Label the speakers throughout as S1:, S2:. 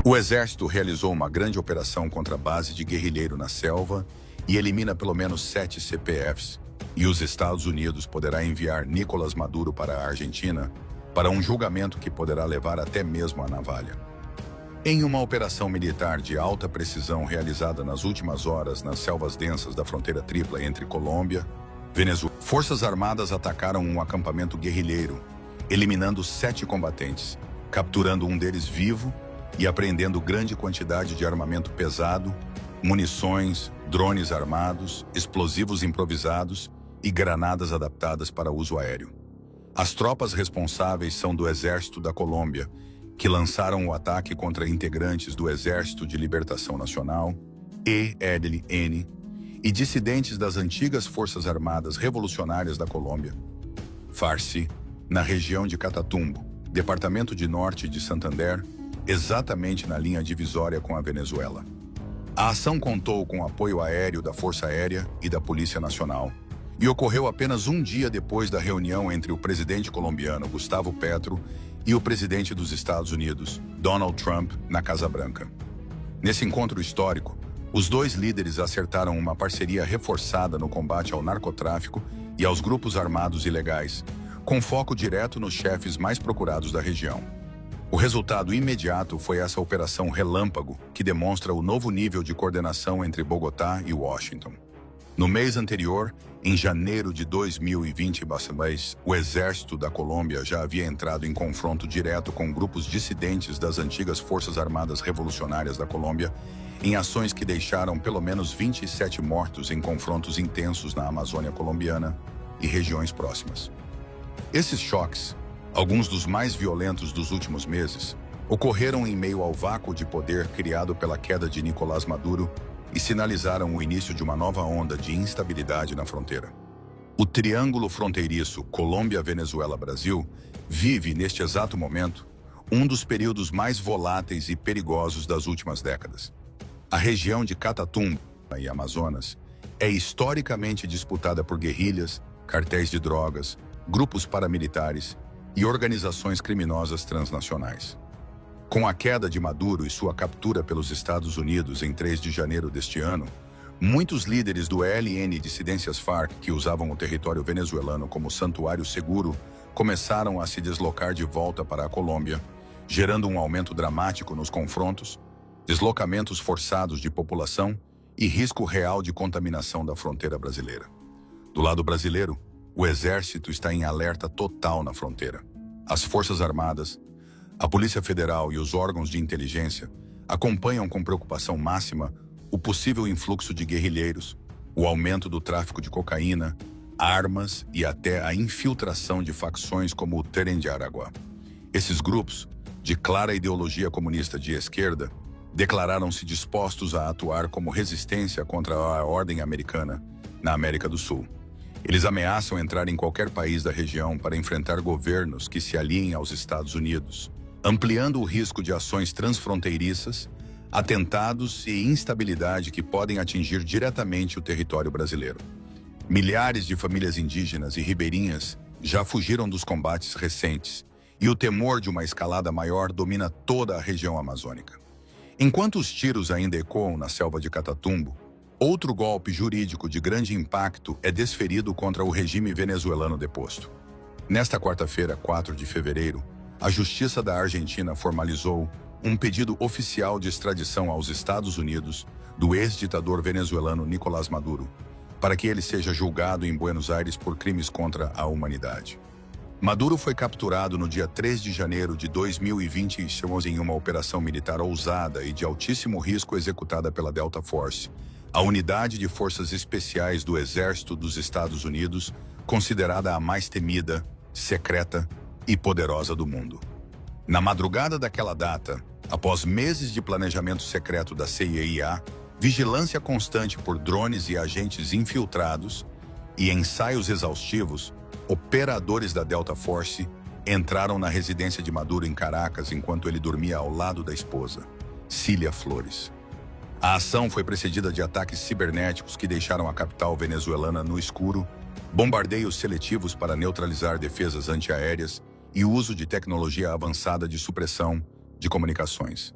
S1: O exército realizou uma grande operação contra a base de guerrilheiro na selva e elimina pelo menos 7 CPFs, e os Estados Unidos poderá enviar Nicolás Maduro para a Argentina para um julgamento que poderá levar até mesmo à navalha. Em uma operação militar de alta precisão realizada nas últimas horas nas selvas densas da fronteira tripla entre Colômbia e Venezuela, forças armadas atacaram um acampamento guerrilheiro, eliminando 7 combatentes, capturando um deles vivo e apreendendo grande quantidade de armamento pesado, munições, drones armados, explosivos improvisados e granadas adaptadas para uso aéreo. As tropas responsáveis são do Exército da Colômbia, que lançaram o ataque contra integrantes do Exército de Libertação Nacional, ELN, e dissidentes das antigas Forças Armadas Revolucionárias da Colômbia, FARC, na região de Catatumbo, departamento de Norte de Santander, exatamente na linha divisória com a Venezuela. A ação contou com apoio aéreo da Força Aérea e da Polícia Nacional e ocorreu apenas um dia depois da reunião entre o presidente colombiano Gustavo Petro e o presidente dos Estados Unidos, Donald Trump, na Casa Branca. Nesse encontro histórico, os dois líderes acertaram uma parceria reforçada no combate ao narcotráfico e aos grupos armados ilegais, com foco direto nos chefes mais procurados da região. O resultado imediato foi essa operação relâmpago, que demonstra o novo nível de coordenação entre Bogotá e Washington. No mês anterior, em janeiro de 2020, o exército da Colômbia já havia entrado em confronto direto com grupos dissidentes das antigas Forças Armadas Revolucionárias da Colômbia, em ações que deixaram pelo menos 27 mortos em confrontos intensos na Amazônia colombiana e regiões próximas. Esses choques, alguns dos mais violentos dos últimos meses, ocorreram em meio ao vácuo de poder criado pela queda de Nicolás Maduro e sinalizaram o início de uma nova onda de instabilidade na fronteira. O triângulo fronteiriço Colômbia-Venezuela-Brasil vive, neste exato momento, um dos períodos mais voláteis e perigosos das últimas décadas. A região de Catatumbo e Amazonas é historicamente disputada por guerrilhas, cartéis de drogas, grupos paramilitares e organizações criminosas transnacionais. Com a queda de Maduro e sua captura pelos Estados Unidos em 3 de janeiro deste ano, muitos líderes do ELN e dissidências FARC que usavam o território venezuelano como santuário seguro começaram a se deslocar de volta para a Colômbia, gerando um aumento dramático nos confrontos, deslocamentos forçados de população e risco real de contaminação da fronteira brasileira. Do lado brasileiro, o Exército está em alerta total na fronteira. As Forças Armadas, a Polícia Federal e os órgãos de inteligência acompanham com preocupação máxima o possível influxo de guerrilheiros, o aumento do tráfico de cocaína, armas e até a infiltração de facções como o Tren de Aragua. Esses grupos, de clara ideologia comunista de esquerda, declararam-se dispostos a atuar como resistência contra a ordem americana na América do Sul. Eles ameaçam entrar em qualquer país da região para enfrentar governos que se aliem aos Estados Unidos, ampliando o risco de ações transfronteiriças, atentados e instabilidade que podem atingir diretamente o território brasileiro. Milhares de famílias indígenas e ribeirinhas já fugiram dos combates recentes, e o temor de uma escalada maior domina toda a região amazônica. Enquanto os tiros ainda ecoam na selva de Catatumbo, outro golpe jurídico de grande impacto é desferido contra o regime venezuelano deposto. Nesta quarta-feira, 4 de fevereiro, a Justiça da Argentina formalizou um pedido oficial de extradição aos Estados Unidos do ex-ditador venezuelano Nicolás Maduro, para que ele seja julgado em Buenos Aires por crimes contra a humanidade. Maduro foi capturado no dia 3 de janeiro de 2020 em uma operação militar ousada e de altíssimo risco executada pela Delta Force, a unidade de forças especiais do Exército dos Estados Unidos, considerada a mais temida, secreta e poderosa do mundo. Na madrugada daquela data, após meses de planejamento secreto da CIA, vigilância constante por drones e agentes infiltrados e ensaios exaustivos, operadores da Delta Force entraram na residência de Maduro em Caracas enquanto ele dormia ao lado da esposa, Cília Flores. A ação foi precedida de ataques cibernéticos que deixaram a capital venezuelana no escuro, bombardeios seletivos para neutralizar defesas antiaéreas e uso de tecnologia avançada de supressão de comunicações.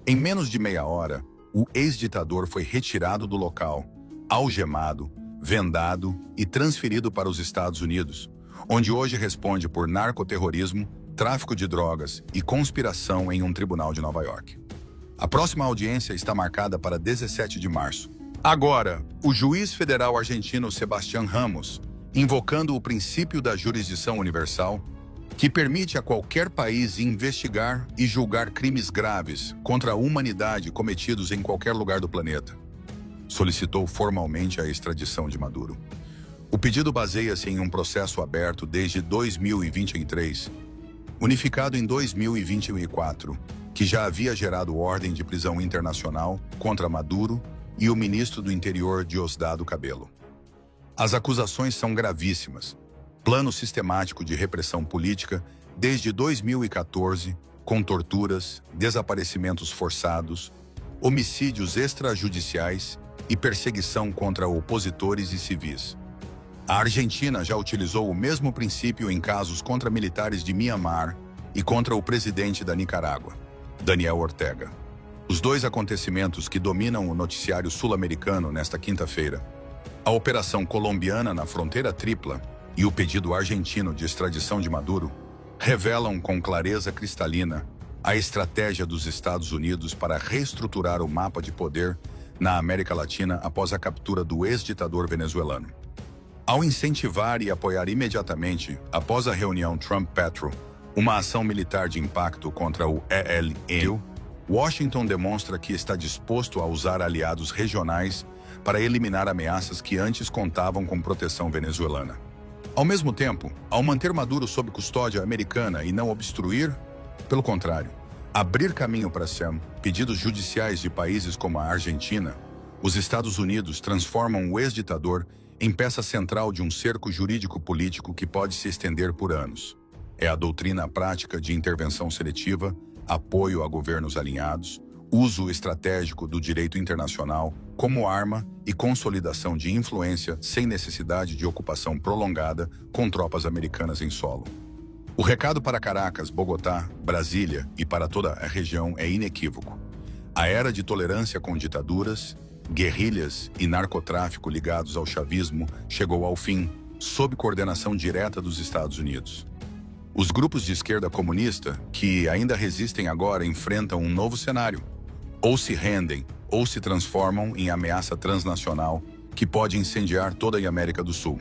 S1: Em menos de meia hora, o ex-ditador foi retirado do local, algemado, vendado e transferido para os Estados Unidos, onde hoje responde por narcoterrorismo, tráfico de drogas e conspiração em um tribunal de Nova York. A próxima audiência está marcada para 17 de março. Agora, o juiz federal argentino Sebastián Ramos, invocando o princípio da jurisdição universal, que permite a qualquer país investigar e julgar crimes graves contra a humanidade cometidos em qualquer lugar do planeta, solicitou formalmente a extradição de Maduro. O pedido baseia-se em um processo aberto desde 2023, unificado em 2024, que já havia gerado ordem de prisão internacional contra Maduro e o ministro do Interior Diosdado Cabello. As acusações são gravíssimas. Plano sistemático de repressão política desde 2014, com torturas, desaparecimentos forçados, homicídios extrajudiciais e perseguição contra opositores e civis. A Argentina já utilizou o mesmo princípio em casos contra militares de Mianmar e contra o presidente da Nicarágua, Daniel Ortega. Os dois acontecimentos que dominam o noticiário sul-americano nesta quinta-feira, a operação colombiana na fronteira tripla e o pedido argentino de extradição de Maduro, revelam com clareza cristalina a estratégia dos Estados Unidos para reestruturar o mapa de poder na América Latina após a captura do ex-ditador venezuelano. Ao incentivar e apoiar imediatamente, após a reunião Trump-Petro, uma ação militar de impacto contra o ELN, Washington demonstra que está disposto a usar aliados regionais para eliminar ameaças que antes contavam com proteção venezuelana. Ao mesmo tempo, ao manter Maduro sob custódia americana e não obstruir, pelo contrário, abrir caminho para pedidos judiciais de países como a Argentina, os Estados Unidos transformam o ex-ditador em peça central de um cerco jurídico-político que pode se estender por anos. É a doutrina prática de intervenção seletiva, apoio a governos alinhados, uso estratégico do direito internacional como arma e consolidação de influência sem necessidade de ocupação prolongada com tropas americanas em solo. O recado para Caracas, Bogotá, Brasília e para toda a região é inequívoco. A era de tolerância com ditaduras, guerrilhas e narcotráfico ligados ao chavismo chegou ao fim, sob coordenação direta dos Estados Unidos. Os grupos de esquerda comunista, que ainda resistem agora, enfrentam um novo cenário. Ou se rendem, ou se transformam em ameaça transnacional que pode incendiar toda a América do Sul.